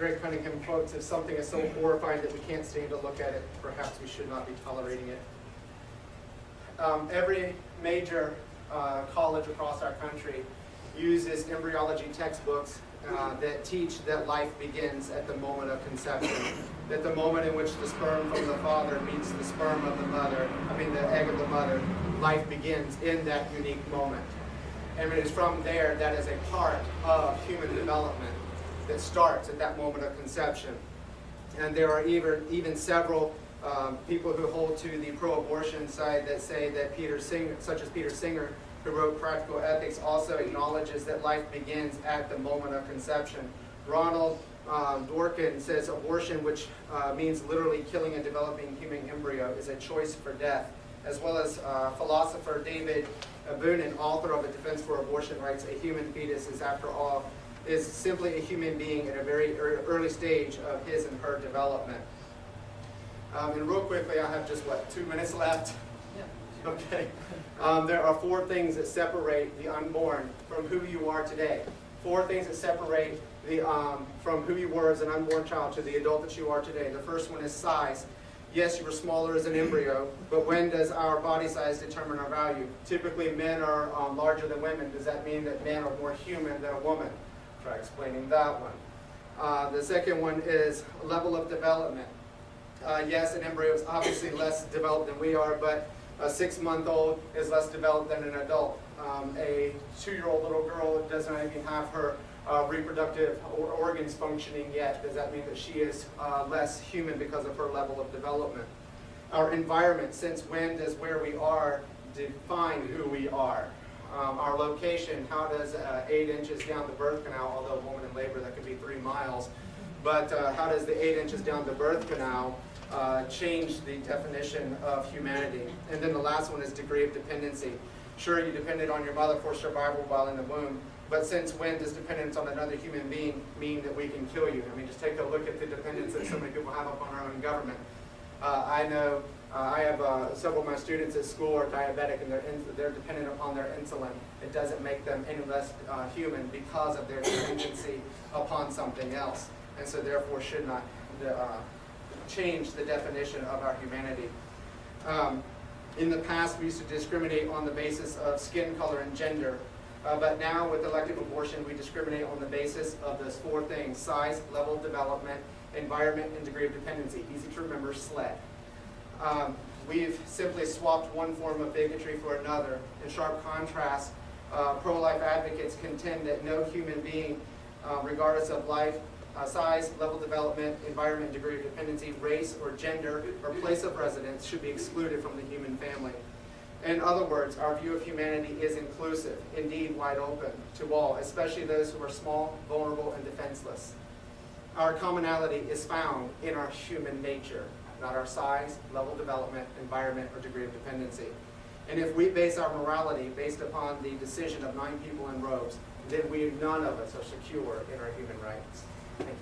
Greg Cunningham quotes, if something is so horrifying that we can't stand to look at it, perhaps we should not be tolerating it. Every major college across our country uses embryology textbooks that teach that life begins at the moment of conception, that the moment in which the sperm from the father meets the sperm of the mother, the egg of the mother, life begins in that unique moment. And it is from there that is a part of human development that starts at that moment of conception. And there are even several people who hold to the pro-abortion side that say that such as Peter Singer, who wrote Practical Ethics, also acknowledges that life begins at the moment of conception. Ronald Dworkin says abortion, which means literally killing a developing human embryo, is a choice for death, as well as philosopher David Boonin, author of A Defense for Abortion, writes, a human fetus is, after all, is simply a human being at a very early stage of his and her development. And real quickly, I have just, 2 minutes left? Yeah. Okay. There are 4 things that separate the unborn from who you are today. 4 things that separate from who you were as an unborn child to the adult that you are today. The first one is size. Yes, you were smaller as an embryo, but when does our body size determine our value? Typically, men are larger than women. Does that mean that men are more human than a woman? Try explaining that one. The second one is level of development. Yes, an embryo is obviously less developed than we are, but a 6-month-old is less developed than an adult. A 2-year-old little girl doesn't even have her reproductive organs functioning yet. Does that mean that she is less human because of her level of development? Our environment, since when does where we are define who we are? Our location, how does 8 inches down the birth canal, although a woman in labor that could be 3 miles, but how does the 8 inches down the birth canal change the definition of humanity? And then the last one is degree of dependency. Sure, you depended on your mother for survival while in the womb, but since when does dependence on another human being mean that we can kill you? Just take a look at the dependence that so many people have upon our own government. I know I have several of my students at school are diabetic, and they're dependent upon their insulin. It doesn't make them any less human because of their dependency upon something else, and so therefore should not change the definition of our humanity. In the past, we used to discriminate on the basis of skin color and gender, but now with elective abortion, we discriminate on the basis of those 4 things: size, level of development, environment, and degree of dependency. Easy to remember, SLED. We've simply swapped one form of bigotry for another. In sharp contrast, pro-life advocates contend that no human being, regardless of life, size, level of development, environment, degree of dependency, race, or gender, or place of residence, should be excluded from the human family. In other words, our view of humanity is inclusive, indeed wide open, to all, especially those who are small, vulnerable, and defenseless. Our commonality is found in our human nature, not our size, level of development, environment, or degree of dependency. And if we base our morality based upon the decision of 9 people in robes, then none of us are secure in our human rights. Thank you.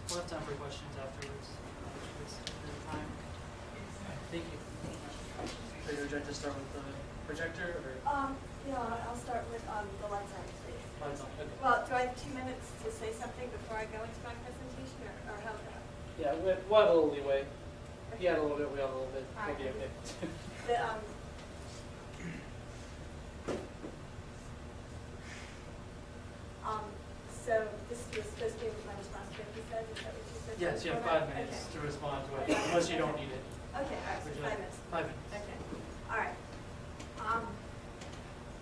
We'll have time for questions afterwards. Thank you. So would you like to start with the projector? Or? Yeah, I'll start with the lights on, please. Lights on. Okay. Well, do I have 2 minutes to say something before I go into my presentation, or how? Yeah, we'll have a little leeway. He had a little bit, we have a little bit. All right. We'll be okay. So this was supposed to be my response to what you said? Is that what you said? Yes, you have 5 minutes to respond to it, unless you don't need it. Okay, all right, so 5 minutes. 5 minutes. Okay, all right.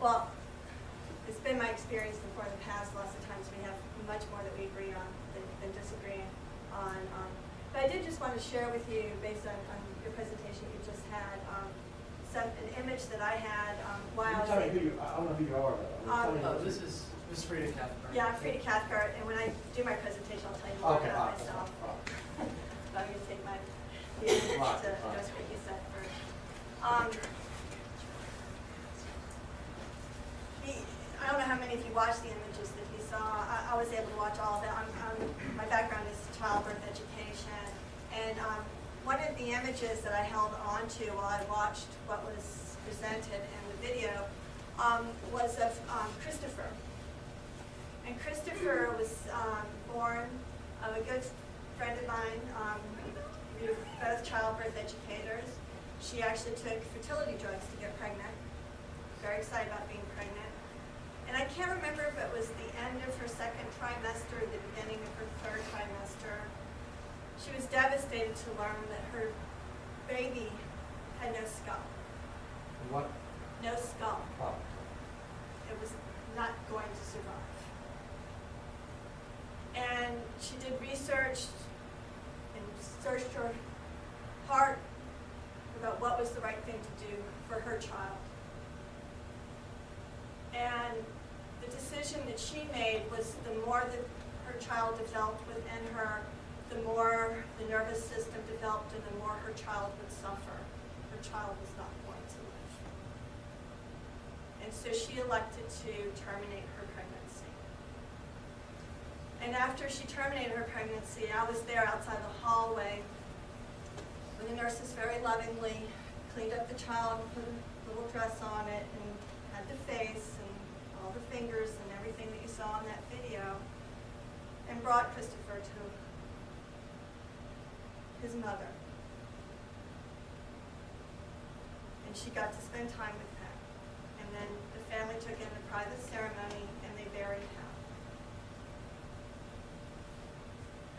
Well, it's been my experience before in the past, lots of times we have much more that we agree on than disagree on. But I did just want to share with you, based on your presentation you just had, an image that I had while I was I don't know who you are, though. This is Ms. Frida Cathcart. Yeah, I'm Frida Cathcart, and when I do my presentation, I'll tell you more about myself. But I'm going to take my to address what you said first. I don't know how many of you watched the images that you saw. I was able to watch all of it. My background is childbirth education, and one of the images that I held on to while I watched what was presented and the video, was of Christopher. And Christopher was born of a good friend of mine. We were both childbirth educators. She actually took fertility drugs to get pregnant. Very excited about being pregnant. And I can't remember if it was the end of her second trimester or the beginning of her third trimester. She was devastated to learn that her baby had no skull. What? No skull. Oh. It was not going to survive. And she did research and searched her heart about what was the right thing to do for her child. And the decision that she made was the more that her child developed within her, the more the nervous system developed and the more her child would suffer. Her child was not going to live. And so she elected to terminate her pregnancy. And after she terminated her pregnancy, I was there outside the hallway when the nurses very lovingly cleaned up the child, put a little dress on it, and had the face and all the fingers and everything that you saw in that video, and brought Christopher to his mother. And she got to spend time with him. And then the family took in a private ceremony and they buried him.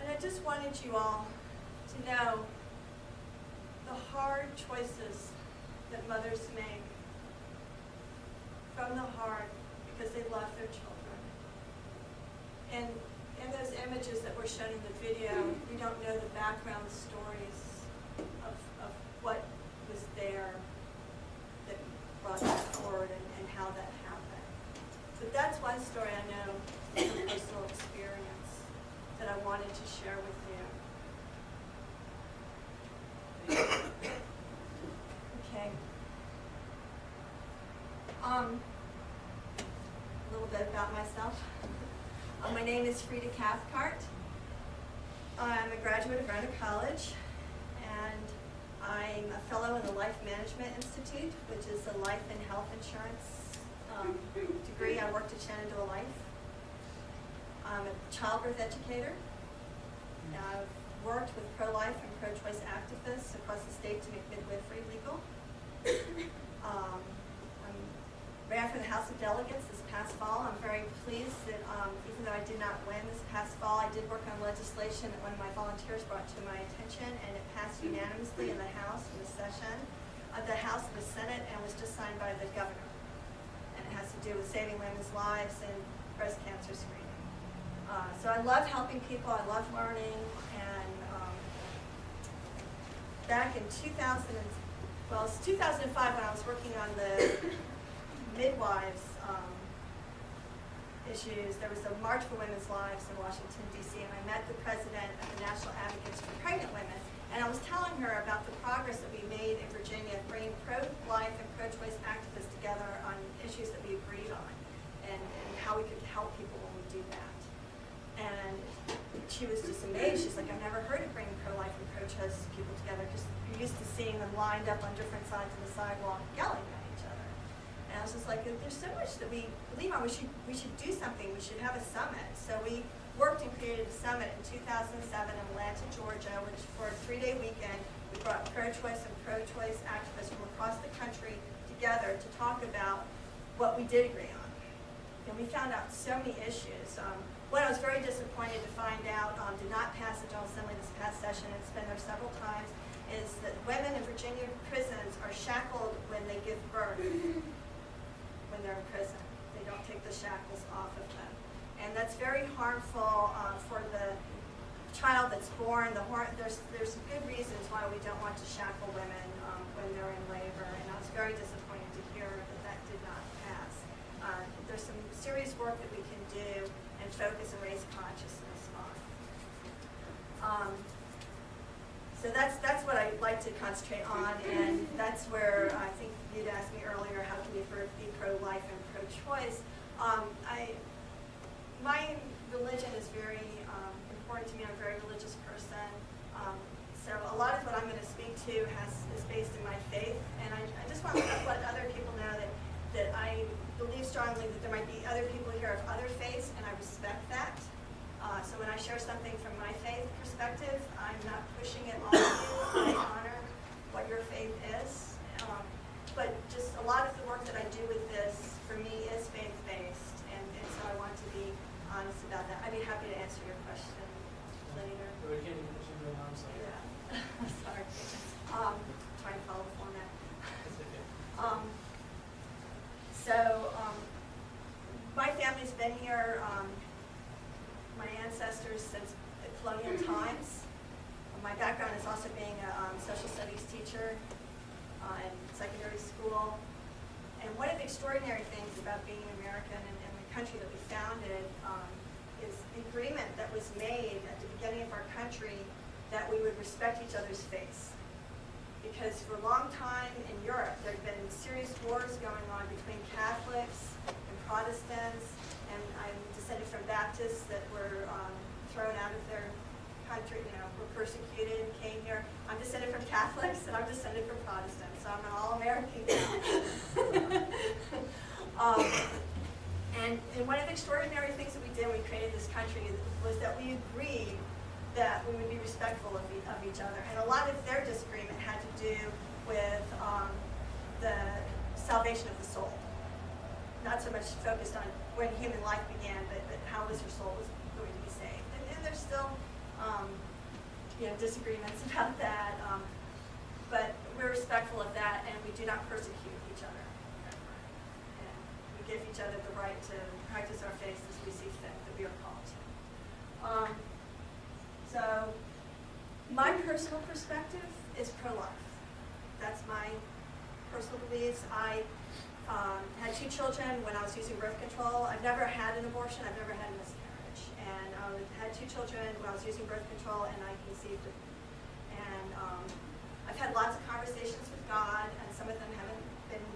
And I just wanted you all to know the hard choices that mothers make from the heart because they love their children. And in those images that were shown in the video, we don't know the background stories of what was there that brought that forward and how that happened. But that's one story I know from personal experience that I wanted to share with you. Okay. A little bit about myself. My name is Frida Cathcart. I'm a graduate of Vernon College, and I'm a fellow in the Life Management Institute, which is a life and health insurance degree. I worked at Shenandoah Life. I'm a childbirth educator. I've worked with pro-life and pro-choice activists across the state to make midwifery legal. I ran for the House of Delegates this past fall. I'm very pleased that even though I did not win this past fall, I did work on legislation that one of my volunteers brought to my attention, and it passed unanimously in the House in the session, the House and the Senate, and was just signed by the governor. And it has to do with saving women's lives and breast cancer screening. So I love helping people. I love learning. And back in 2005 when I was working on the midwives issues, there was a March for Women's Lives in Washington, D.C., and I met the president of the National Advocates for Pregnant Women, and I was telling her about the progress that we made in Virginia, bringing pro-life and pro-choice activists together on issues that we agreed on, and how we could help people when we do that. And she was just amazed. She's like, I've never heard of bringing pro-life and pro-choice people together, because you're used to seeing them lined up on different sides of the sidewalk yelling at each other. And I was just like, there's so much that we believe on. We should do something. We should have a summit. So we worked and created a summit in 2007 in Atlanta, Georgia, which for a 3-day weekend, we brought pro-choice and pro-choice activists from across the country together to talk about what we did agree on. And we found out so many issues. One I was very disappointed to find out did not pass the General Assembly this past session, and it's been there several times, is that women in Virginia prisons are shackled when they give birth. When they're in prison, they don't take the shackles off of them, and that's very harmful for the child that's born. There's good reasons why we don't want to shackle women when they're in labor, and I was very disappointed to hear that did not pass. There's some serious work that we can do and focus and raise consciousness on. So that's what I'd like to concentrate on, and that's where I think you'd asked me earlier, how can you be pro-life and pro-choice? My religion is very important to me. I'm a very religious person. So a lot of what I'm going to speak to is based in my faith, and I just want to let other people know that strongly that there might be other people here of other faiths, and I respect that. So when I share something from my faith perspective, I'm not pushing it on you. I honor what your faith is. But just a lot of the work that I do with this, for me, is faith-based, and so I want to be honest about that. I'd be happy to answer your question later. We're getting into the arms like Yeah, sorry. Trying to follow the format. It's okay. My family's been here, my ancestors since colonial times. My background is also being a social studies teacher in secondary school. And one of the extraordinary things about being American and the country that we founded is the agreement that was made at the beginning of our country that we would respect each other's faiths. Because for a long time in Europe, there have been serious wars going on between Catholics and Protestants, and I'm descended from Baptists that were thrown out of their country, were persecuted, came here. I'm descended from Catholics, and I'm descended from Protestants, so I'm an all-American now. And one of the extraordinary things that we did when we created this country was that we agreed that we would be respectful of each other. And a lot of their disagreement had to do with the salvation of the soul. Not so much focused on when human life began, but how was your soul was going to be saved. And there's still disagreements about that. But we're respectful of that, and we do not persecute each other. And we give each other the right to practice our faith as we see fit, that we are called to. So my personal perspective is pro-life. That's my personal beliefs. I had 2 children when I was using birth control. I've never had an abortion. I've never had a miscarriage. And I had 2 children when I was using birth control, and I conceived it. And I've had lots of conversations with God, and some of them haven't been